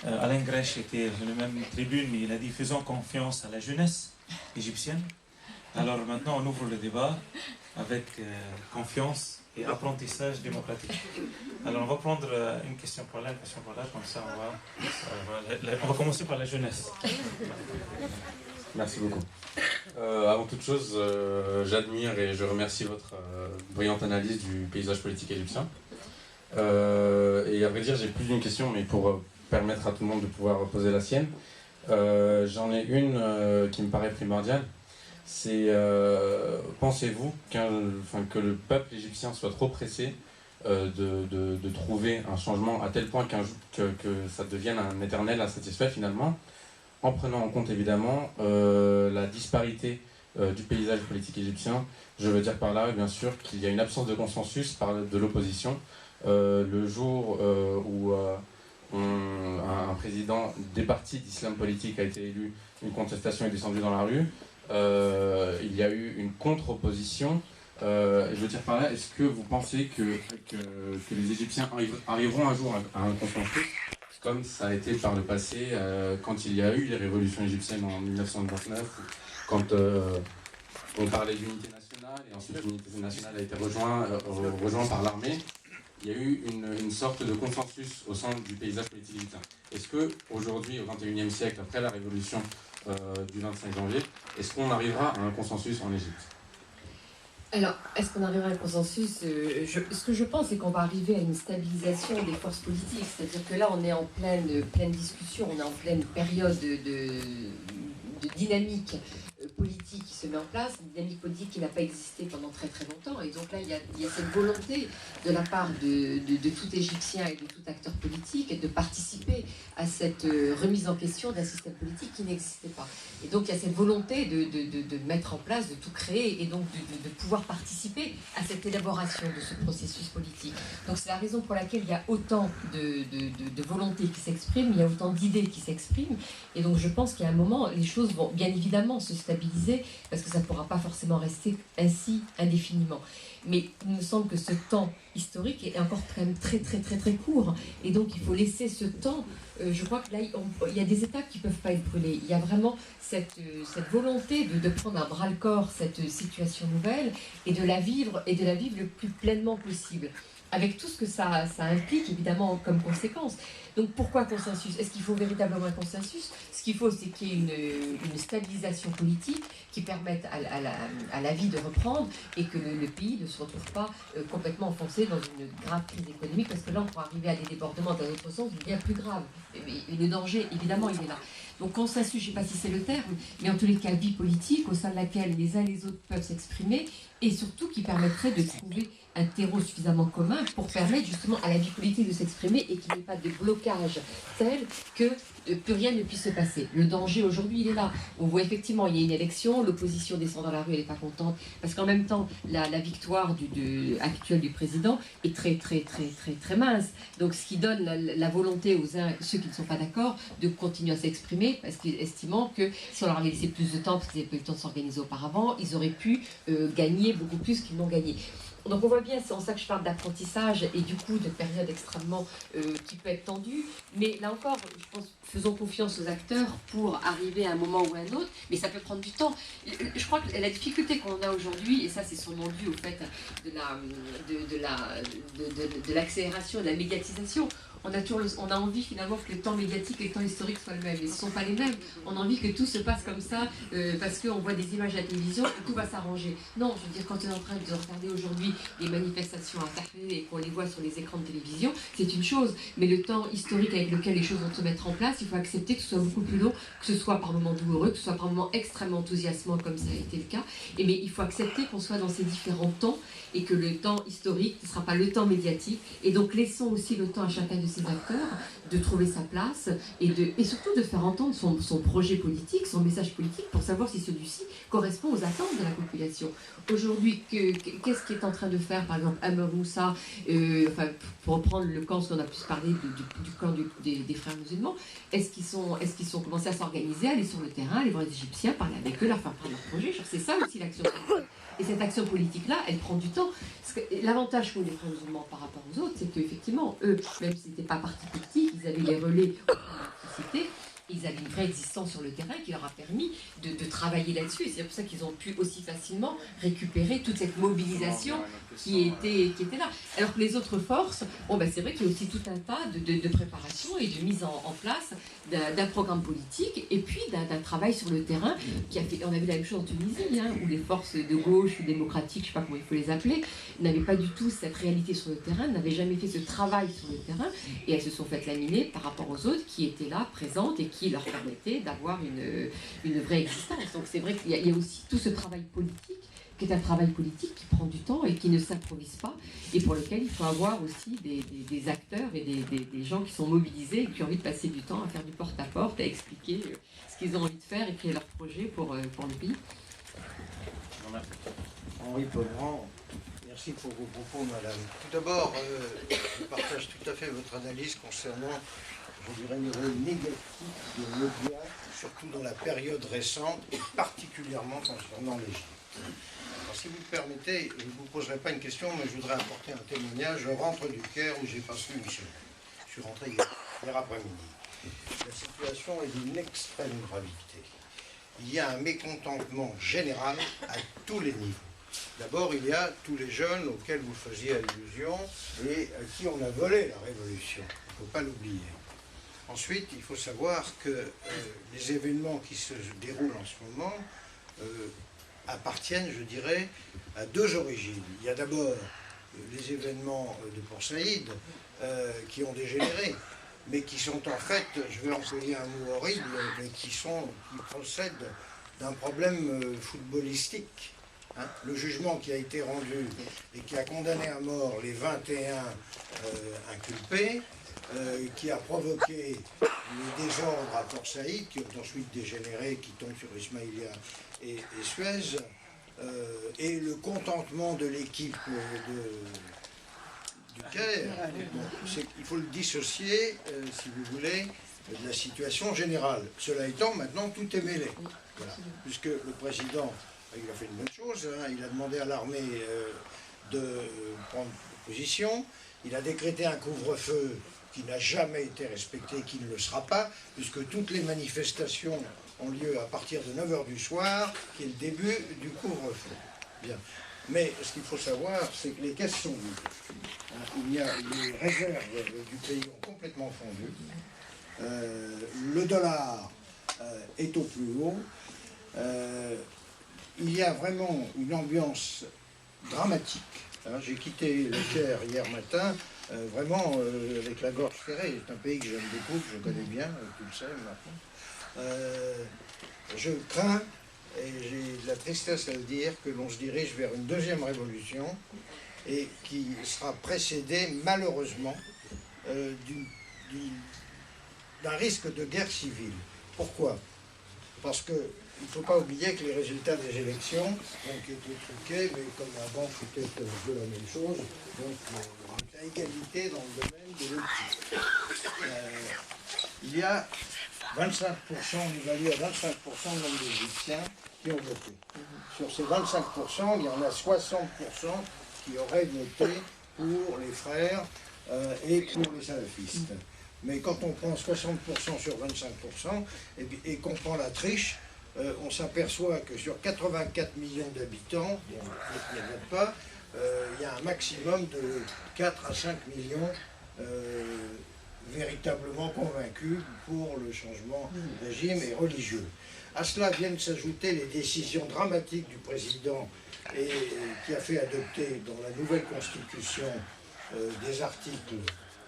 Alain Grèche était sur la même tribune, mais il a dit faisons confiance à la jeunesse égyptienne. Alors maintenant on ouvre le débat avec confiance et apprentissage démocratique. Alors on va prendre une question pour là, une question pour là, comme ça on va commencer par la jeunesse. Merci beaucoup. Avant toute chose, j'admire et je remercie votre brillante analyse du paysage politique égyptien. Et à vrai dire, j'ai plus d'une question, mais pour permettre à tout le monde de pouvoir poser la sienne, j'en ai une qui me paraît primordiale. C'est pensez-vous que le peuple égyptien soit trop pressé de trouver un changement à tel point que ça devienne un éternel insatisfait finalement, en prenant en compte évidemment la disparité du paysage politique égyptien. Je veux dire par là, bien sûr, qu'il y a une absence de consensus de l'opposition. Le jour où un président des partis d'islam politique a été élu, une contestation est descendue dans la rue, il y a eu une contre-opposition. Je veux dire par là, est-ce que vous pensez que les Égyptiens arriveront un jour à un consensus, comme ça a été par le passé, quand il y a eu les révolutions égyptiennes en 1929, quand on parlait d'unité nationale, et ensuite l'unité nationale a été rejointe par l'armée. Il y a eu une sorte de consensus au sein du paysage politique égyptien. Est-ce qu'aujourd'hui, au XXIe siècle, après la révolution du 25 janvier, est-ce qu'on arrivera à un consensus en Égypte ? Alors, est-ce qu'on arrivera à un consensus ? Ce que je pense, c'est qu'on va arriver à une stabilisation des forces politiques. C'est-à-dire que là, on est en pleine discussion, on est en pleine période de dynamique politique qui se met en place, une dynamique politique qui n'a pas existé pendant très très longtemps. Et donc là, il y a cette volonté de la part de tout Égyptien et de tout acteur politique de participer à cette remise en question d'un système politique qui n'existait pas. Et donc il y a cette volonté de mettre en place, de tout créer et donc de pouvoir participer à cette élaboration de ce processus politique. Donc c'est la raison pour laquelle il y a autant de volonté qui s'exprime, il y a autant d'idées qui s'expriment. Et donc je pense qu'à un moment, les choses vont bien évidemment se stabiliser parce que ça ne pourra pas forcément rester ainsi indéfiniment. Mais il me semble que ce temps historique est encore quand même très très très très court. Et donc il faut laisser ce temps. Je crois que là, il y a des étapes qui ne peuvent pas être brûlées. Il y a vraiment cette volonté de prendre à bras-le-corps cette situation nouvelle et de la vivre le plus pleinement possible. Avec tout ce que ça implique, évidemment, comme conséquence. Donc, pourquoi consensus ? Est-ce qu'il faut véritablement un consensus ? Ce qu'il faut, c'est qu'il y ait une stabilisation politique qui permette à la vie de reprendre et que le pays ne se retrouve pas complètement enfoncé dans une grave crise économique, parce que là, on pourrait arriver à des débordements dans l'autre sens bien plus graves. Et le danger, évidemment, il est là. Donc, consensus, je ne sais pas si c'est le terme, mais en tous les cas, vie politique au sein de laquelle les uns et les autres peuvent s'exprimer et surtout qui permettrait de trouver un terreau suffisamment commun pour permettre justement à la vie politique de s'exprimer et qu'il n'y ait pas de blocage tel que plus rien ne puisse se passer. Le danger aujourd'hui, il est là. On voit effectivement, il y a une élection, l'opposition descend dans la rue, elle n'est pas contente, parce qu'en même temps, la victoire actuelle du président est très très très très très mince. Donc ce qui donne la volonté aux uns, ceux qui ne sont pas d'accord, de continuer à s'exprimer, parce qu'ils estimant que si on leur avait laissé plus de temps, parce qu'ils n'avaient pas eu le temps de s'organiser auparavant, ils auraient pu gagner beaucoup plus qu'ils n'ont gagné. Donc on voit bien, c'est en ça que je parle d'apprentissage et du coup de période extrêmement qui peut être tendue. Mais là encore, je pense, faisons confiance aux acteurs pour arriver à un moment ou à un autre, mais ça peut prendre du temps. Je crois que la difficulté qu'on a aujourd'hui, et ça c'est sûrement dû au fait de l'accélération, de la médiatisation, on a envie finalement que le temps médiatique et le temps historique soient le même. Et ce ne sont pas les mêmes. On a envie que tout se passe comme ça parce qu'on voit des images à la télévision et tout va s'arranger. Non, je veux dire, quand on est en train de regarder aujourd'hui les manifestations à Paris et qu'on les voit sur les écrans de télévision, c'est une chose. Mais le temps historique avec lequel les choses vont se mettre en place, il faut accepter que ce soit beaucoup plus long, que ce soit par moments douloureux, que ce soit par moments extrêmement enthousiasmant comme ça a été le cas. Mais il faut accepter qu'on soit dans ces différents temps et que le temps historique ne sera pas le temps médiatique. Et donc laissons aussi le temps à chacun de ces acteurs de trouver sa place et surtout de faire entendre son projet politique, son message politique pour savoir si celui-ci correspond aux attentes de la population. Aujourd'hui, qu'est-ce qui est en train de faire, par exemple, Amr Moussa, pour reprendre le camp, ce qu'on a pu parler du camp des frères musulmans, est-ce qu'ils sont commencés à s'organiser, aller sur le terrain, aller voir les Égyptiens, parler avec eux, leur faire parler leur projet. C'est ça aussi l'action politique. Et cette action politique-là, elle prend du temps. L'avantage qu'ont les frères musulmans par rapport aux autres, c'est qu'effectivement, eux, même s'ils n'étaient pas partis politiques, ils avaient les relais de la société, ils avaient une vraie existence sur le terrain qui leur a permis de travailler là-dessus. Et c'est pour ça qu'ils ont pu aussi facilement récupérer toute cette mobilisation qui était là. Alors que les autres forces, c'est vrai qu'il y a aussi tout un tas de préparation et de mise en place d'un programme politique et puis d'un travail sur le terrain qui a fait. On a vu la même chose en Tunisie, où les forces de gauche ou démocratiques, je ne sais pas comment il faut les appeler, n'avaient pas du tout cette réalité sur le terrain, n'avaient jamais fait ce travail sur le terrain et elles se sont faites laminer par rapport aux autres qui étaient là, présentes et qui leur permettait d'avoir une vraie existence. Donc c'est vrai qu'il y a aussi tout ce travail politique qui est un travail politique qui prend du temps et qui ne s'improvise pas et pour lequel il faut avoir aussi des acteurs et des gens qui sont mobilisés et qui ont envie de passer du temps à faire du porte-à-porte, à expliquer ce qu'ils ont envie de faire et créer leur projet pour le pays. Henri Pomerant, merci pour vos propos, madame. Tout d'abord, je partage tout à fait votre analyse concernant, je dirais, le rôle négatif des médias, surtout dans la période récente, et particulièrement concernant l'Égypte. Alors, si vous le permettez, je ne vous poserai pas une question, mais je voudrais apporter un témoignage. Je rentre du Caire où j'ai passé une semaine. Je suis rentré hier après-midi. La situation est d'une extrême gravité. Il y a un mécontentement général à tous les niveaux. D'abord, il y a tous les jeunes auxquels vous faisiez allusion et à qui on a volé la révolution. Il ne faut pas l'oublier. Ensuite, il faut savoir que les événements qui se déroulent en ce moment appartiennent, je dirais, à deux origines. Il y a d'abord les événements de Port Saïd qui ont dégénéré, mais qui sont en fait, je vais employer un mot horrible, mais qui procèdent d'un problème footballistique. Le jugement qui a été rendu et qui a condamné à mort les 21 inculpés, qui a provoqué les désordres à Port Saïd, qui ont ensuite dégénéré, qui tombent sur Ismaïlia et Suez, et le contentement de l'équipe du Caire, il faut le dissocier, si vous voulez, de la situation générale. Cela étant, maintenant, tout est mêlé. Voilà. Puisque le président, il a fait une bonne chose, il a demandé à l'armée de prendre position, il a décrété un couvre-feu qui n'a jamais été respecté, qui ne le sera pas, puisque toutes les manifestations ont lieu à partir de 9h du soir, qui est le début du couvre-feu. Bien. Mais ce qu'il faut savoir, c'est que les caisses sont vides. Il y a les réserves du pays ont complètement fondu. Le dollar est au plus haut. Il y a vraiment une ambiance dramatique. J'ai quitté le Caire hier matin, vraiment avec la gorge serrée. C'est un pays que j'aime beaucoup, que je connais bien, tu le sais maintenant. Je crains, et j'ai de la tristesse à le dire, que l'on se dirige vers une deuxième révolution et qui sera précédée malheureusement d'un risque de guerre civile. Pourquoi? Parce que il ne faut pas oublier que les résultats des élections ont été truqués, mais comme avant c'était un peu la même chose, donc il y a égalité dans le domaine de l'optique. Il y a 25%, on évalue à 25% le nombre d'Égyptiens qui ont voté. Sur ces 25%, il y en a 60% qui auraient voté pour les frères et pour les salafistes. Mais quand on prend 60% sur 25% et qu'on prend la triche, on s'aperçoit que sur 84 millions d'habitants, qui ne votent pas, il y a un maximum de 4 à 5 millions véritablement convaincus pour le changement de régime et religieux. À cela viennent s'ajouter les décisions dramatiques du président qui a fait adopter dans la nouvelle constitution des articles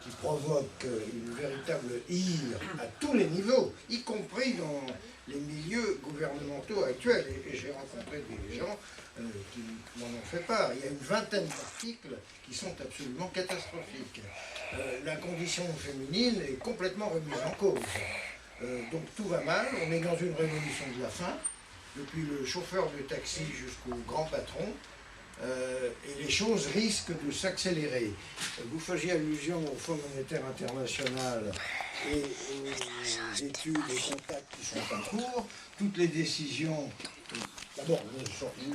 qui provoquent une véritable ire à tous les niveaux, y compris dans les milieux gouvernementaux actuels. Et j'ai rencontré des gens qui m'en ont fait part. Il y a une vingtaine d'articles qui sont absolument catastrophiques. La condition féminine est complètement remise en cause. Donc tout va mal, on est dans une révolution de la faim, depuis le chauffeur de taxi jusqu'au grand patron, et les choses risquent de s'accélérer. Vous faisiez allusion au Fonds monétaire international et aux études et contacts qui sont en cours. Toutes les décisions, la bon,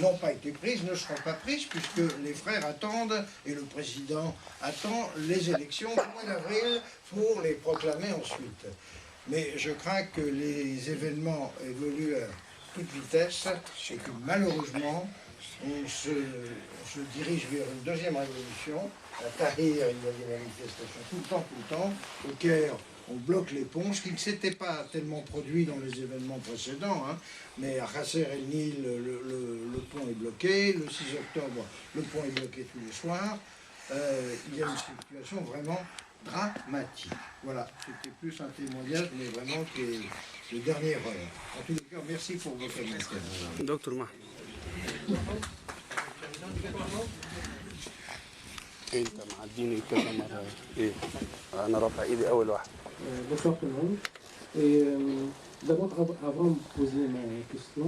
n'ont pas été prises, ne seront pas prises, puisque les frères attendent, et le président attend les élections du mois d'avril pour les proclamer ensuite. Mais je crains que les événements évoluent à toute vitesse et que malheureusement, on se dirige vers une deuxième révolution. À Tahrir, il y a des manifestations tout le temps. Au Caire, on bloque les ponts, ce qui ne s'était pas tellement produit dans les événements précédents, hein. Mais à Qasr el-Nil, le pont est bloqué. Le 6 octobre, le pont est bloqué tous les soirs. Il y a une situation vraiment dramatique. Voilà, c'était plus un témoignage, mais vraiment de dernière heure. En tous les cas, merci pour votre intervention. دكتور محمد انت معديني كذا مره ايه انا رافع ايدي اول واحد. Bonsoir tout le monde. Et d'abord, avant de poser ma question,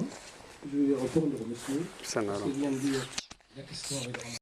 je retourne le remercier. استنى يا Parce رب. qu'il vient de dire la question est vraiment